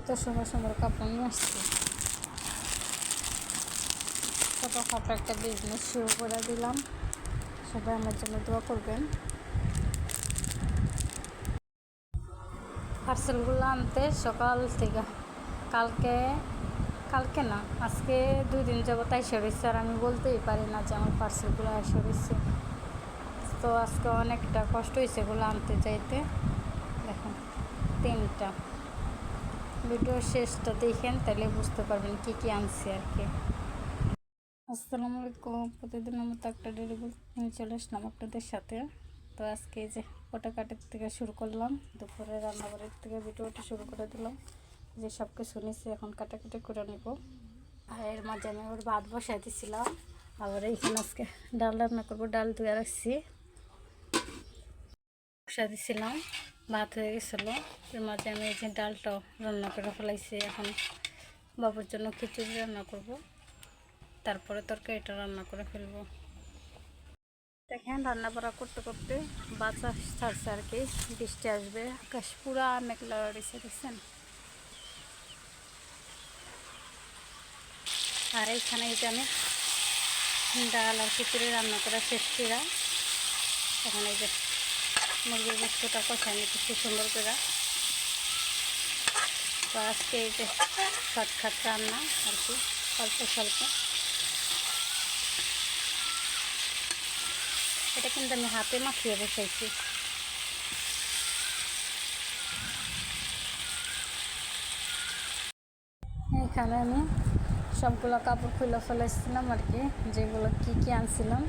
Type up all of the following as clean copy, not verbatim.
তো সুন্দর সুন্দর কাপড় নিয়ে আসছি। ছোটোখাটো একটা বিজনেস শুরু করে দিলাম। সবাই আমার জন্য দোয়া করবেন। পার্সেলগুলো আনতে সকাল থেকে কালকে কালকে না আজকে 2 দিন যাবত এসে রয়েছে, আর আমি বলতেই পারি না যে আমার পার্সেলগুলো এসে রয়েছে। তো আজকে অনেকটা কষ্ট হয়েছে এগুলো আনতে চাইতে। দেখুন 3টা। ভিডিও শেষটা দেখেন তাহলে বুঝতে পারবেন কী কী আনছি আর কি। আসসালামু আলাইকুম। প্রতিদিনের মতো একটা ডেলিভারি নিয়ে চলে আসলাম আপনাদের সাথে। তো আজকে এই যে কাটাকাটির থেকে শুরু করলাম, দুপুরে রান্নাবাড়ির থেকে ভিডিওটা শুরু করে দিলাম। যে সব কিছু নিয়েছি এখন কাটাকাটি করে নেব। আর এর মাঝে আমি আবার ভাত বসাই দিয়েছিলাম। আবার এইখানে আজকে ডাল রান্না করবো, ডাল ধুয়ে রাখছি, বসাই দিয়েছিলাম, ভাত হয়ে গেছিলো। এর মাঝে আমি এই যে ডালটাও রান্না করে ফেলাইছি। এখন বাবুর জন্য খিচুড়ি রান্না করব, তারপরে তরকারিটা রান্না করে ফেলবো। দেখেন রান্না বাড়া করতে করতে বাচ্চা ছাড়ছে আর কি, বৃষ্টি আসবে, আকাশ পুরা মেঘলা রয়েছে দেখছেন। আর এইখানে এই যে আমি ডাল আর খিচুড়ি রান্না করা শেষ করা, এখন এই যে মুরগির গোস্তটা কষাই নিতেছি সুন্দর করে। তো আজকে এই যে শর্টকাট রান্না আর কি, অল্প স্বল্প। এটা কিন্তু আমি হাতে মাখিয়ে বসাইছি। এখানে আমি সবগুলো কাপড় খুলে ফেলেছিলাম আর কি, যেগুলো কী আনছিলাম।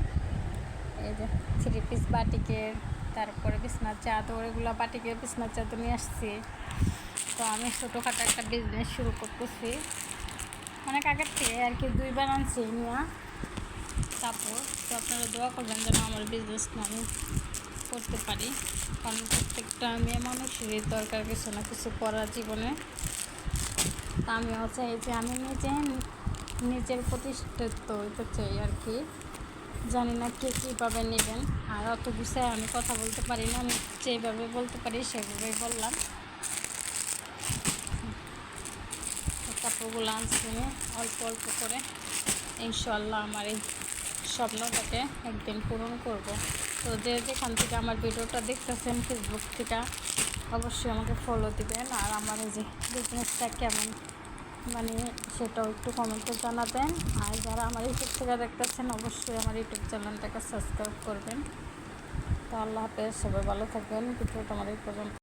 এই যে 3 পিস বাটিকের, তারপরে বিছনার চাদর, এগুলো বাটিকের বিছনার চাদর নিয়ে আসছি। তো আমি ছোটোখাটো একটা বিজনেস শুরু করতেছি অনেক আগের থেকে আর কি, 2বার আনছি নিয়ে কাপড়। তো আপনারা দোয়া করবেন যেন আমার বিজনেসটা আমি করতে পারি, কারণ প্রত্যেকটা মেয়ে মানুষেরই দরকার কিছু না কিছু করার জীবনে। তা আমিও চাই যে আমি নিজের প্রতিষ্ঠিত হইতে চাই আর কি। জানি না কে কীভাবে নেবেন, আর অত গুছায় আমি কথা বলতে পারি না, আমি যেভাবে বলতে পারি সেভাবেই বললাম। কাপড়গুলো আনছি অল্প অল্প করে, ইনশাল্লাহ আমার এই স্বপ্নটাকে একদিন পূরণ করব। তো যেখান থেকে আমার ভিডিওটা দেখতেছেন ফেসবুক থেকে, অবশ্যই আমাকে ফলো দিবেন। আর আমার এই যে বিজনেসটা কেমন মানে সেটাও একটু কমেন্টে জানাবেন। আর যারা আমার ইউটিউব থেকে দেখতেছেন অবশ্যই আমার ইউটিউব চ্যানেলটাকে সাবস্ক্রাইব করবেন। তো আল্লাহ হাফেজ, সবাই ভালো থাকবেন। ভিডিওটা আমার এই পর্যন্ত।